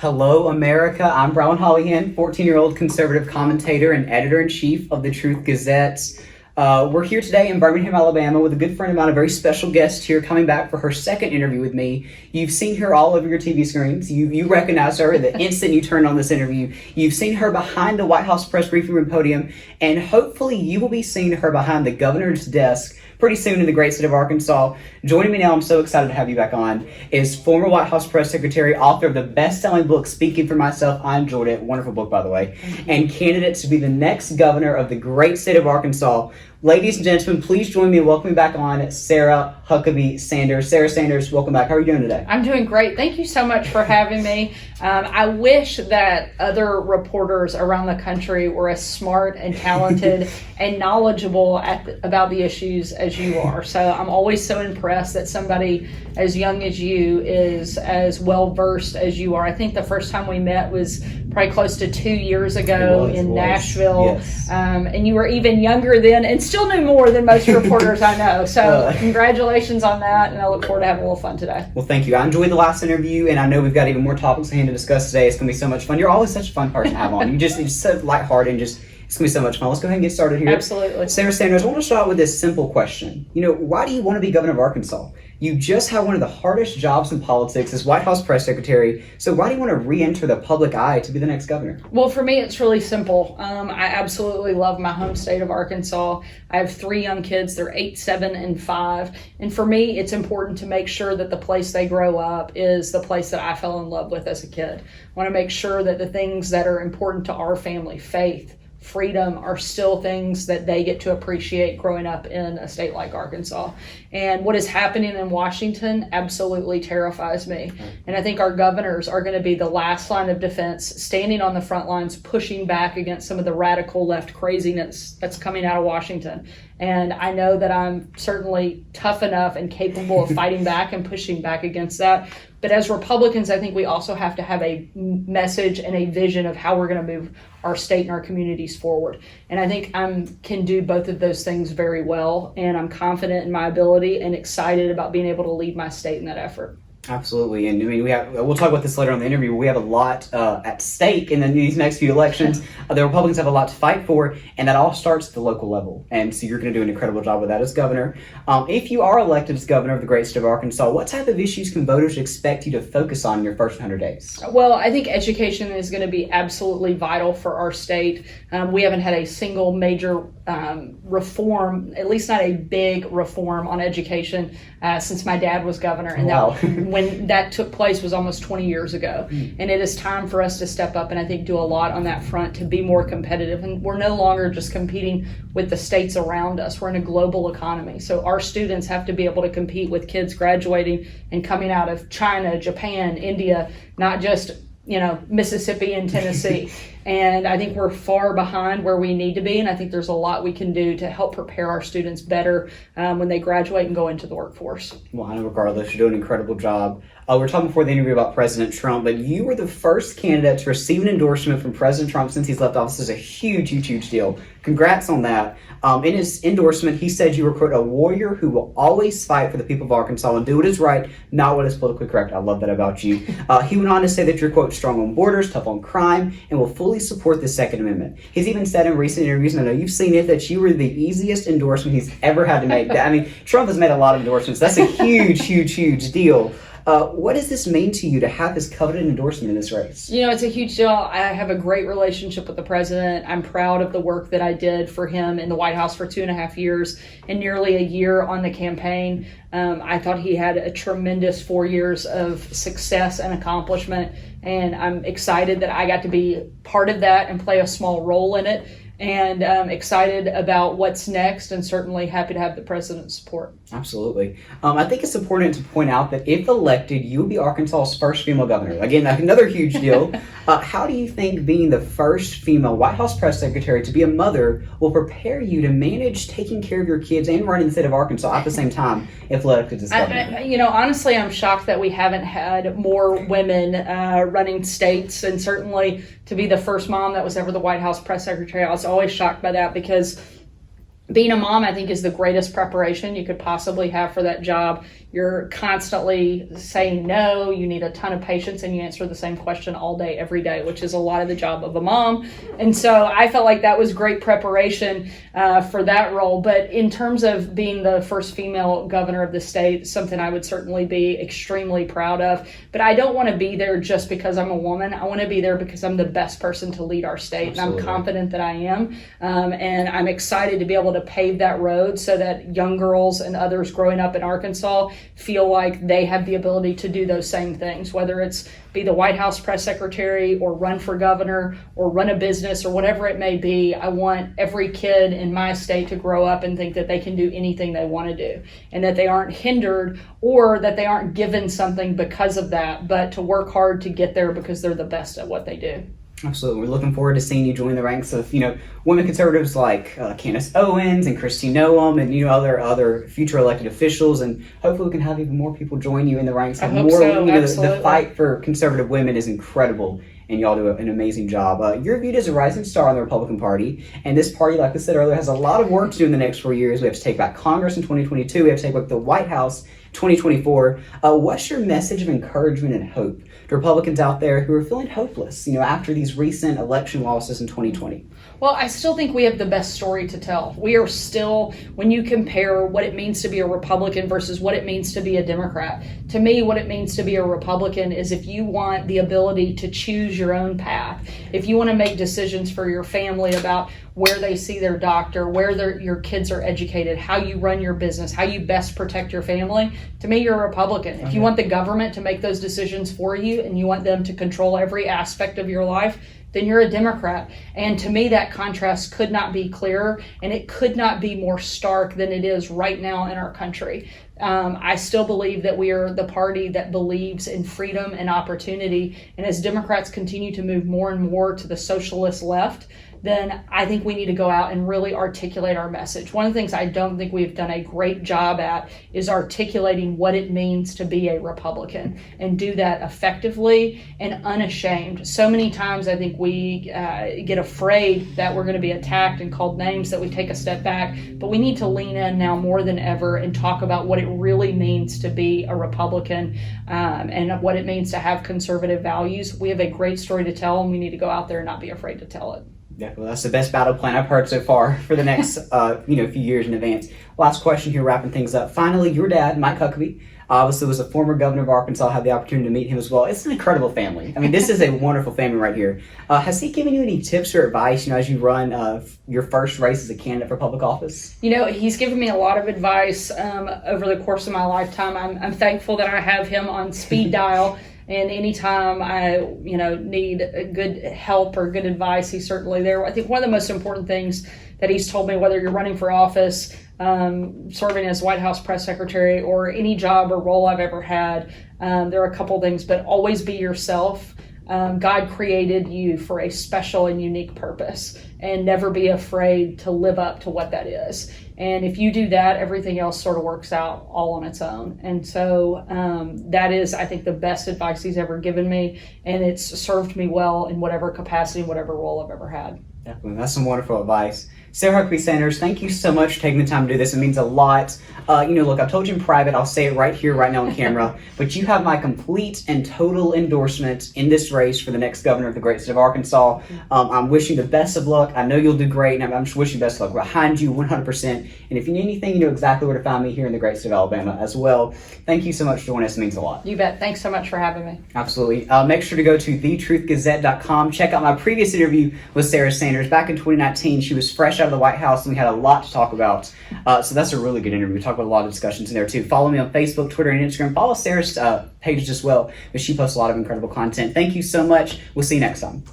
Hello, America. I'm Brilyn Hollyhand, 14-year-old conservative commentator and editor-in-chief of the Truth Gazette. We're here today in Birmingham, Alabama, with a good friend of mine, a very special guest here coming back for her second interview with me. You've seen her all over your TV screens. You recognize her the instant you turned on this interview. You've seen her behind the White House press briefing room podium, and hopefully you will be seeing her behind the governor's desk pretty soon in the great state of Arkansas. Joining me now, I'm so excited to have you back on, is former White House press secretary, author of the best-selling book, Speaking for Myself. I enjoyed it. Wonderful book, by the way. And candidate to be the next governor of the great state of Arkansas. Ladies and gentlemen, please join me in welcoming back on Sarah Huckabee Sanders. Sarah Sanders, welcome back. How are you doing today? I'm doing great. Thank you so much for having me. I wish that other reporters around the country were as smart and talented and knowledgeable about the issues as you are. So I'm always so impressed that somebody as young as you is as well-versed as you are. I think the first time we met was probably close to 2 years ago in Nashville. Yes. And you were even younger then and still knew more than most reporters I know. So congratulations on that, and I look forward to having a little fun today. Well, thank you. I enjoyed the last interview, and I know we've got even more topics at hand to discuss today. It's going to be so much fun. You're always such a fun person to have on. You're so lighthearted and it's going to be so much fun. Let's go ahead and get started here. Absolutely. Sarah Sanders, I want to start with this simple question. Why do you want to be governor of Arkansas? You just had one of the hardest jobs in politics as White House press secretary. So why do you want to re-enter the public eye to be the next governor? Well, for me, it's really simple. I absolutely love my home state of Arkansas. I have 3 young kids. They're 8, 7, and 5. And for me, it's important to make sure that the place they grow up is the place that I fell in love with as a kid. I want to make sure that the things that are important to our family, faith, freedom, are still things that they get to appreciate growing up in a state like Arkansas. And what is happening in Washington absolutely terrifies me. And I think our governors are going to be the last line of defense, standing on the front lines, pushing back against some of the radical left craziness that's coming out of Washington. And I know that I'm certainly tough enough and capable of fighting back and pushing back against that. But as Republicans, I think we also have to have a message and a vision of how we're going to move our state and our communities forward. And I think I can do both of those things very well. And I'm confident in my ability and excited about being able to lead my state in that effort. Absolutely. And I mean, we'll talk about this later on in the interview, but we have a lot at stake in these next few elections. The Republicans have a lot to fight for, and that all starts at the local level. And so you're going to do an incredible job with that as governor. If you are elected as governor of the great state of Arkansas, what type of issues can voters expect you to focus on in your first 100 days? Well, I think education is going to be absolutely vital for our state. We haven't had a single major reform, at least not a big reform on education since my dad was governor. And wow. When that took place was almost 20 years ago. And it is time for us to step up and I think do a lot on that front to be more competitive. And we're no longer just competing with the states around us. We're in a global economy. So our students have to be able to compete with kids graduating and coming out of China, Japan, India, not just Mississippi and Tennessee. And I think we're far behind where we need to be. And I think there's a lot we can do to help prepare our students better when they graduate and go into the workforce. Well, I know regardless, you're doing an incredible job. We were talking before the interview about President Trump, but you were the first candidate to receive an endorsement from President Trump since he's left office. This is a huge, huge, huge deal. Congrats on that. In his endorsement, he said you were, quote, a warrior who will always fight for the people of Arkansas and do what is right, not what is politically correct. I love that about you. He went on to say that you're, quote, strong on borders, tough on crime, and will fully support the Second Amendment. He's even said in recent interviews, and I know you've seen it, that you were the easiest endorsement he's ever had to make. I mean, Trump has made a lot of endorsements. That's a huge, huge, huge deal. What does this mean to you to have this coveted endorsement in this race? It's a huge deal. I have a great relationship with the president. I'm proud of the work that I did for him in the White House for 2.5 years and nearly a year on the campaign. I thought he had a tremendous 4 years of success and accomplishment, and I'm excited that I got to be part of that and play a small role in it. And excited about what's next and certainly happy to have the president's support. Absolutely. I think it's important to point out that if elected, you will be Arkansas's first female governor. Again, another huge deal. How do you think being the first female White House press secretary to be a mother will prepare you to manage taking care of your kids and running the state of Arkansas at the same time if elected as governor? Honestly, I'm shocked that we haven't had more women running states, and certainly to be the first mom that was ever the White House press secretary. I was always shocked by that because being a mom, I think, is the greatest preparation you could possibly have for that job. you're constantly saying no, you need a ton of patience, and you answer the same question all day, every day, which is a lot of the job of a mom. And so I felt like that was great preparation for that role. But in terms of being the first female governor of the state, something I would certainly be extremely proud of. But I don't want to be there just because I'm a woman. I want to be there because I'm the best person to lead our state. Absolutely. And I'm confident that I am. And I'm excited to be able to pave that road so that young girls and others growing up in Arkansas feel like they have the ability to do those same things, whether it's be the White House press secretary or run for governor or run a business or whatever it may be. I want every kid in my state to grow up and think that they can do anything they want to do, and that they aren't hindered or that they aren't given something because of that, but to work hard to get there because they're the best at what they do. Absolutely. We're looking forward to seeing you join the ranks of, women conservatives like Candace Owens and Kristi Noem and, other future elected officials. And hopefully we can have even more people join you in the ranks. I hope so. The fight for conservative women is incredible, and y'all do an amazing job. You're viewed as a rising star in the Republican Party, and this party, like I said earlier, has a lot of work to do in the next 4 years. We have to take back Congress in 2022. We have to take back the White House 2024. What's your message of encouragement and hope to Republicans out there who are feeling hopeless, after these recent election losses in 2020? Well, I still think we have the best story to tell. We are still, when you compare what it means to be a Republican versus what it means to be a Democrat, to me, what it means to be a Republican is if you want the ability to choose your own path, if you want to make decisions for your family about where they see their doctor, where your kids are educated, how you run your business, how you best protect your family, to me, you're a Republican. If you want the government to make those decisions for you and you want them to control every aspect of your life, then you're a Democrat. And to me, that contrast could not be clearer, and it could not be more stark than it is right now in our country. I still believe that we are the party that believes in freedom and opportunity. And as Democrats continue to move more and more to the socialist left, then I think we need to go out and really articulate our message. One of the things I don't think we've done a great job at is articulating what it means to be a Republican, and do that effectively and unashamed. So many times I think we get afraid that we're going to be attacked and called names, that we take a step back, but we need to lean in now more than ever and talk about what it really means to be a Republican, and what it means to have conservative values. We have a great story to tell, and we need to go out there and not be afraid to tell it. Yeah, well, that's the best battle plan I've heard so far for the next few years in advance. Last question here, wrapping things up. Finally, your dad, Mike Huckabee, obviously was a former governor of Arkansas. I had the opportunity to meet him as well. It's an incredible family. I mean, this is a wonderful family right here. Has he given you any tips or advice, as you run your first race as a candidate for public office? He's given me a lot of advice over the course of my lifetime. I'm thankful that I have him on speed dial. And anytime I, need a good help or good advice, he's certainly there. I think one of the most important things that he's told me, whether you're running for office, serving as White House press secretary, or any job or role I've ever had, there are a couple things, but always be yourself. God created you for a special and unique purpose, and never be afraid to live up to what that is. And if you do that, everything else sort of works out all on its own. And so that is, I think, the best advice he's ever given me, and it's served me well in whatever capacity, whatever role I've ever had. Definitely. That's some wonderful advice. Sarah Huckabee Sanders, thank you so much for taking the time to do this. It means a lot. Look, I've told you in private, I'll say it right here, right now on camera, but you have my complete and total endorsement in this race for the next governor of the great state of Arkansas. I'm wishing you the best of luck. I know you'll do great, and I'm just wishing you the best of luck. Behind you 100%. And if you need anything, you know exactly where to find me here in the great state of Alabama as well. Thank you so much for joining us. It means a lot. You bet. Thanks so much for having me. Absolutely. Make sure to go to thetruthgazette.com. Check out my previous interview with Sarah Sanders. Back in 2019, she was fresh out of the White House, and we had a lot to talk about. So that's a really good interview. We talked about a lot of discussions in there too. Follow me on Facebook, Twitter, and Instagram. Follow Sarah's pages as well, because she posts a lot of incredible content. Thank you so much. We'll see you next time.